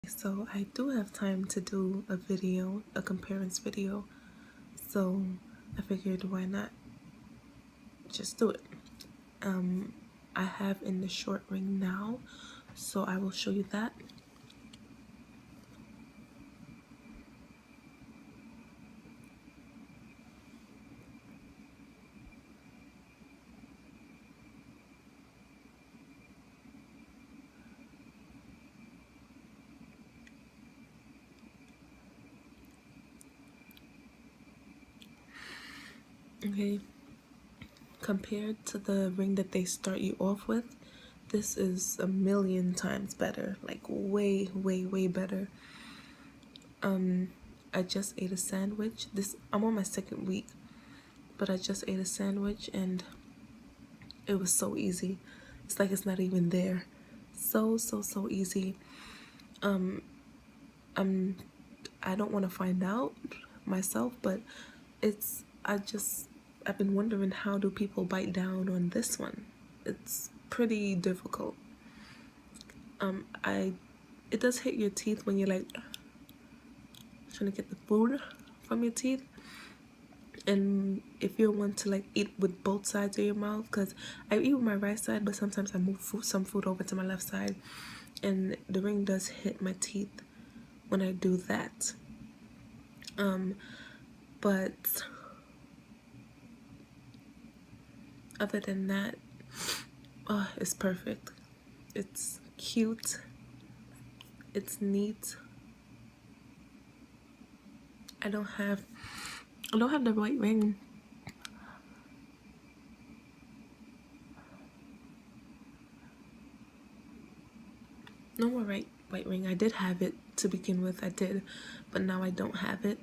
So I do have time to do a video, a comparison video. So I figured why not just do it. I have in the short ring now, so I will show you that. Okay, compared to the ring that they start you off with, this is a million times better, like way better. I just ate a sandwich. I'm on my second week, but I just ate a sandwich and it was so easy. It's like it's not even there. So easy. I don't want to find out myself, but I've been wondering, how do people bite down on this one? It's pretty difficult. It does hit your teeth when you're like trying to get the food from your teeth. And if you're one to like eat with both sides of your mouth, because I eat with my right side, but sometimes I move some food over to my left side, and the ring does hit my teeth when I do that. But other than that, oh, it's perfect. It's cute. It's neat. I don't have the white ring. No more white ring. I did have it to begin with. I did, but now I don't have it.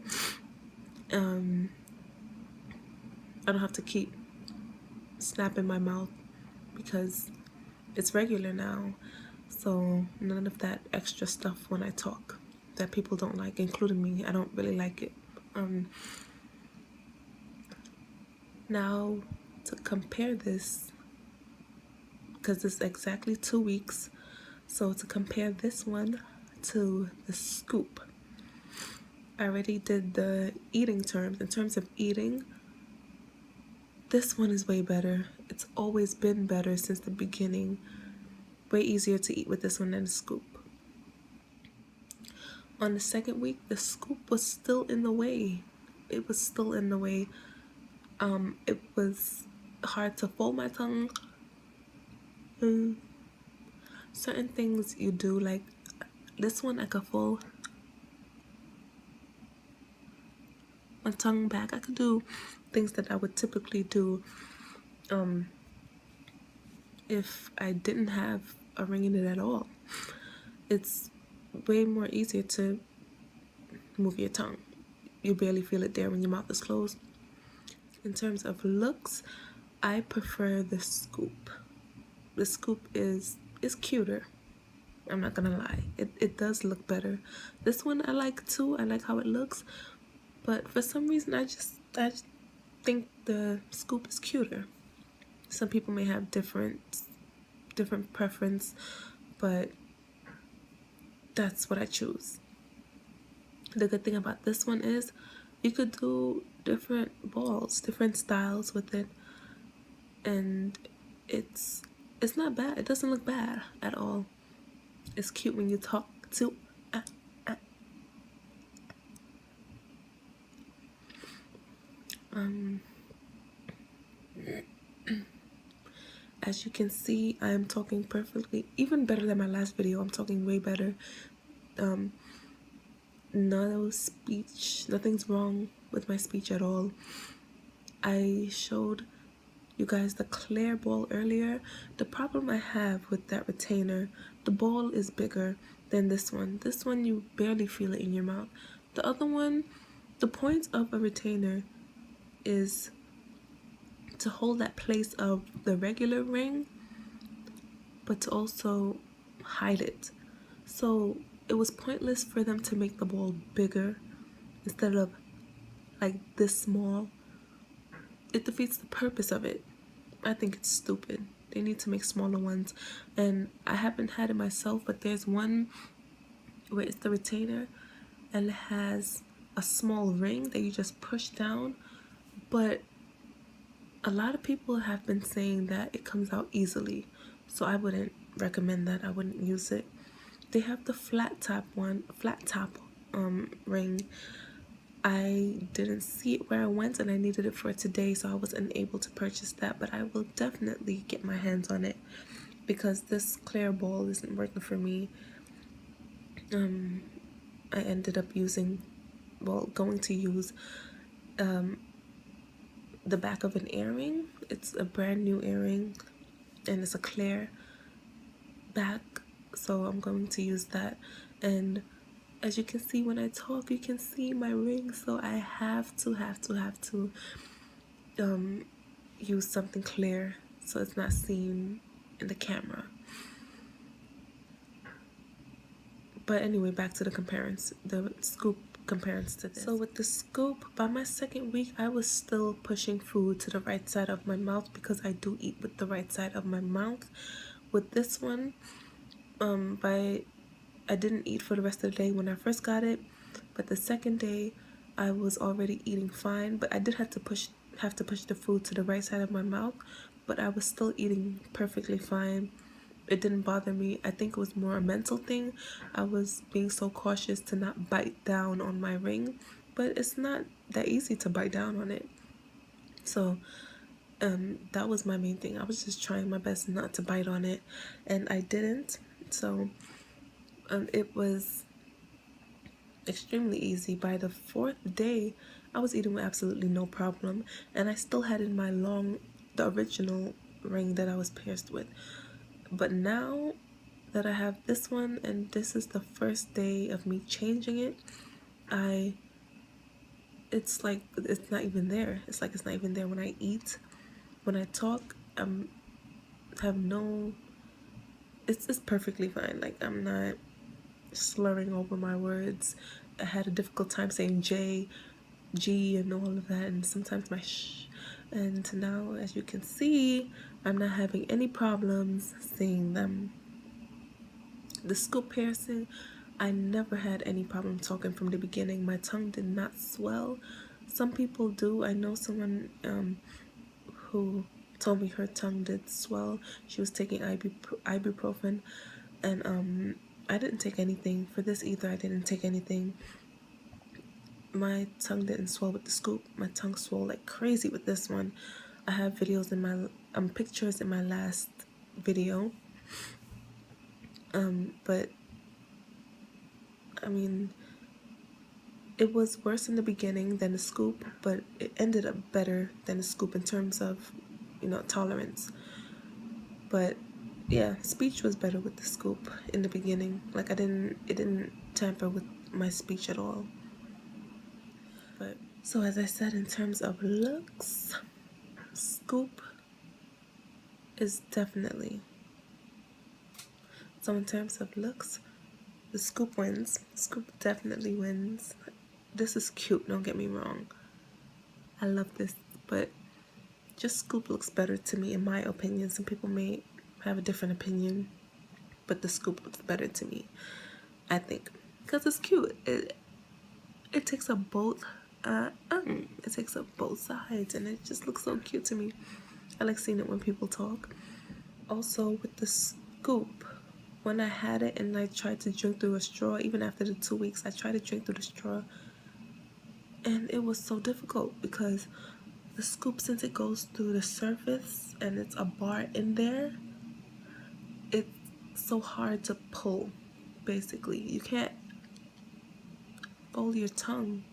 I don't have to keep snapping my mouth because it's regular now. So none of that extra stuff when I talk that people don't like, including me. I don't really like it. Now to compare this, because it's exactly 2 weeks, so to compare this one to the Scoop, I already did the eating terms. In terms of eating, this one is way better. It's always been better since the beginning. Way easier to eat with this one than the Scoop. On the second week, the Scoop was still in the way. It was still in the way. It was hard to fold my tongue. Certain things you do, like this one, I could fold my tongue back. I could do things that I would typically do if I didn't have a ring in it at all. It's way more easier to move your tongue. You barely feel it there when your mouth is closed. In terms of looks, I prefer the Scoop. The Scoop is cuter. I'm not gonna lie. It does look better. This one I like too. I like how it looks. But for some reason, I just think the Scoop is cuter. Some people may have different preference, but that's what I choose. The good thing about this one is you could do different balls, different styles with it, and it's not bad. It doesn't look bad at all. It's cute when you talk to as you can see, I am talking perfectly, even better than my last video. I'm talking way better. No speech, nothing's wrong with my speech at all. I showed you guys the clear ball earlier. The problem I have with that retainer, the ball is bigger than this one. This one, you barely feel it in your mouth. The other one, the point of a retainer is to hold that place of the regular ring, but to also hide it. So it was pointless for them to make the ball bigger instead of like this small. It defeats the purpose of it. I think it's stupid. They need to make smaller ones. And I haven't had it myself, but there's one where it's the retainer and it has a small ring that you just push down. But a lot of people have been saying that it comes out easily, so I wouldn't recommend that. I wouldn't use it. They have the flat top ring. I didn't see it where I went and I needed it for today, so I was unable to purchase that, but I will definitely get my hands on it because this clear ball isn't working for me. I ended up going to use the back of an earring. It's a brand new earring and it's a clear back, so I'm going to use that. And as you can see when I talk, you can see my ring, so I have to use something clear so it's not seen in the camera. But anyway, back to the scoop comparison to this. So with the scoop, by my second week, I was still pushing food to the right side of my mouth because I do eat with the right side of my mouth. With this one, I didn't eat for the rest of the day when I first got it, but the second day I was already eating fine, but I did have to push the food to the right side of my mouth, but I was still eating perfectly fine. It didn't bother me. I think it was more a mental thing. I was being so cautious to not bite down on my ring, but it's not that easy to bite down on it. So that was my main thing. I was just trying my best not to bite on it, and I didn't. So it was extremely easy. By the fourth day, I was eating with absolutely no problem, and I still had in my the original ring that I was pierced with. But now that I have this one, and this is the first day of me changing it, it's like it's not even there. It's like it's not even there when I eat. When I talk, it's perfectly fine. Like, I'm not slurring over my words. I had a difficult time saying J, G, and all of that, and sometimes my sh. And now, as you can see, I'm not having any problems saying them. The scoop piercing, I never had any problem talking from the beginning. My tongue did not swell. Some people do. I know someone who told me her tongue did swell. She was taking ibuprofen, and I didn't take anything for this either. I didn't take anything. My tongue didn't swell with the scoop. My tongue swelled like crazy with this one. I have videos in my pictures in my last video. But I mean, it was worse in the beginning than the scoop, but it ended up better than the scoop in terms of, tolerance. But yeah, speech was better with the scoop in the beginning. Like, it didn't tamper with my speech at all. But so, as I said, in terms of looks, scoop is definitely. So in terms of looks, the scoop wins. Scoop definitely wins. This is cute, don't get me wrong. I love this, but just scoop looks better to me in my opinion. Some people may have a different opinion, but the scoop looks better to me, I think, because it's cute. It takes up both it takes up both sides, and it just looks so cute to me. I like seeing it when people talk. Also, with the scoop, when I had it and I tried to drink through a straw, even after the 2 weeks, I tried to drink through the straw, and it was so difficult because the scoop, since it goes through the surface and it's a bar in there, it's so hard to pull. Basically, you can't fold your tongue.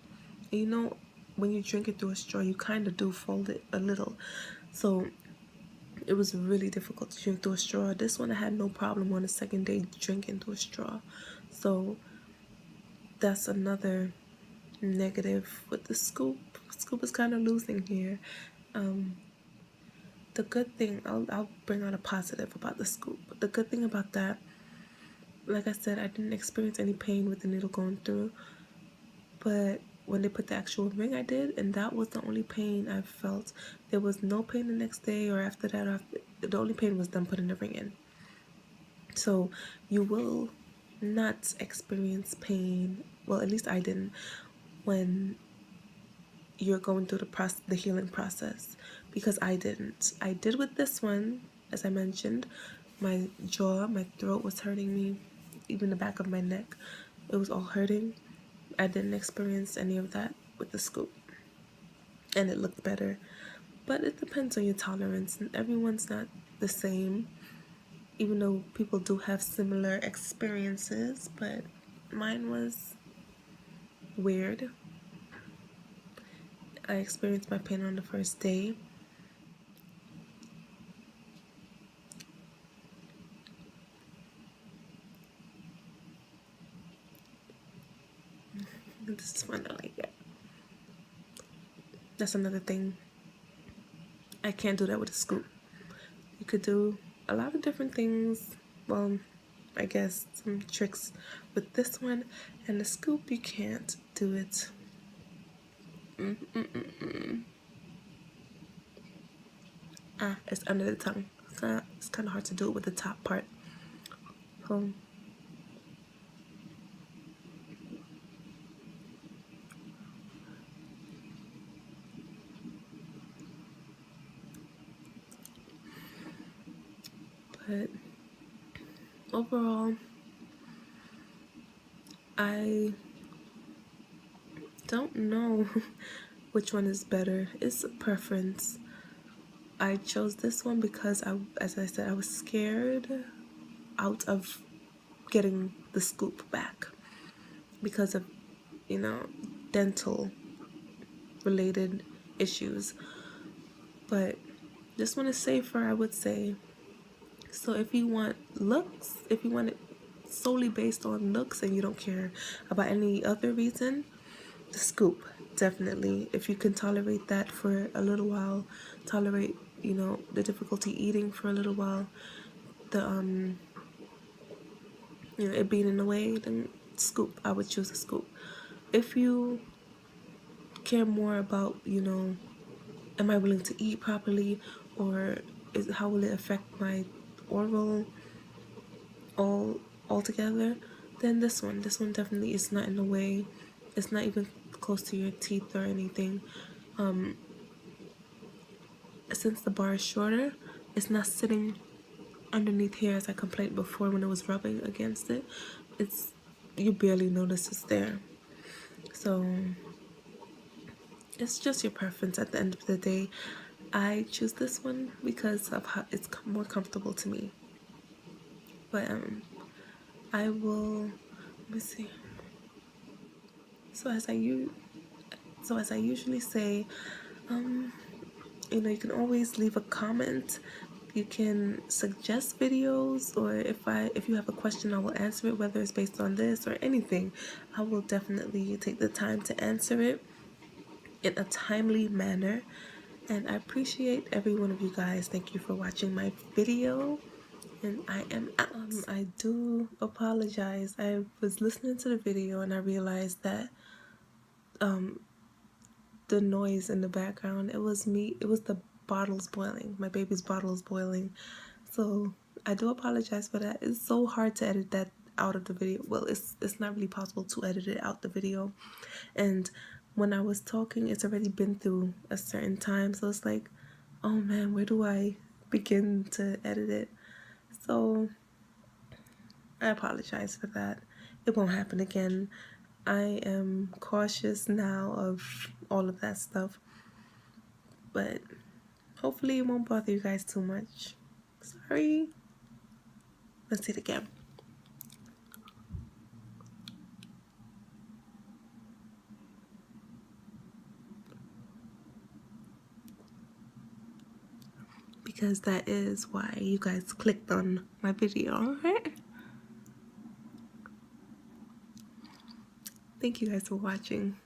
And when you drink it through a straw, you kind of do fold it a little. So it was really difficult to drink through a straw. This one I had no problem on the second day drinking through a straw. So that's another negative with the scoop. Scoop is kind of losing here. The good thing, I'll bring out a positive about the scoop. The good thing about that, like I said, I didn't experience any pain with the needle going through. But when they put the actual ring, I did, and that was the only pain I felt. There was no pain the next day or after that. The only pain was them putting the ring in. So you will not experience pain. Well, at least I didn't when you're going through the healing process, because I didn't. I did with this one, as I mentioned. My jaw, my throat was hurting me, even the back of my neck. It was all hurting. I didn't experience any of that with the scoop, and it looked better. But it depends on your tolerance, and everyone's not the same, even though people do have similar experiences, but mine was weird. I experienced my pain on the first day. This is one I like it. That's another thing. I can't do that with a scoop. You could do a lot of different things. Well, I guess some tricks with this one, and the scoop you can't do it. It's under the tongue. It's kind of hard to do it with the top part. But overall, I don't know which one is better. It's a preference. I chose this one because as I said, I was scared out of getting the scoop back because of, dental related issues. But this one is safer, I would say. So if you want looks, if you want it solely based on looks and you don't care about any other reason, the scoop, definitely. If you can tolerate that for a little while, tolerate, the difficulty eating for a little while, the it being in the way, then scoop. I would choose a scoop. If you care more about, am I willing to eat properly, or how will it affect my oral altogether, then this one definitely is not in the way. It's not even close to your teeth or anything. Since the bar is shorter, it's not sitting underneath here as I complained before when it was rubbing against it. You barely notice it's there. So it's just your preference at the end of the day. I choose this one because of how it's more comfortable to me. But I will, let me see. So as I usually say, you can always leave a comment. You can suggest videos, or if you have a question, I will answer it, whether it's based on this or anything. I will definitely take the time to answer it in a timely manner. And I appreciate every one of you guys. Thank you for watching my video. And I am out. I do apologize. I was listening to the video and I realized that the noise in the background, it was the bottles boiling. My baby's bottles boiling. So I do apologize for that. It's so hard to edit that out of the video. Well, it's not really possible to edit it out the video. And when I was talking, it's already been through a certain time. So it's like, oh man, where do I begin to edit it? So I apologize for that. It won't happen again. I am cautious now of all of that stuff. But hopefully it won't bother you guys too much. Sorry. Let's see it again. Because that is why you guys clicked on my video, right? Thank you guys for watching.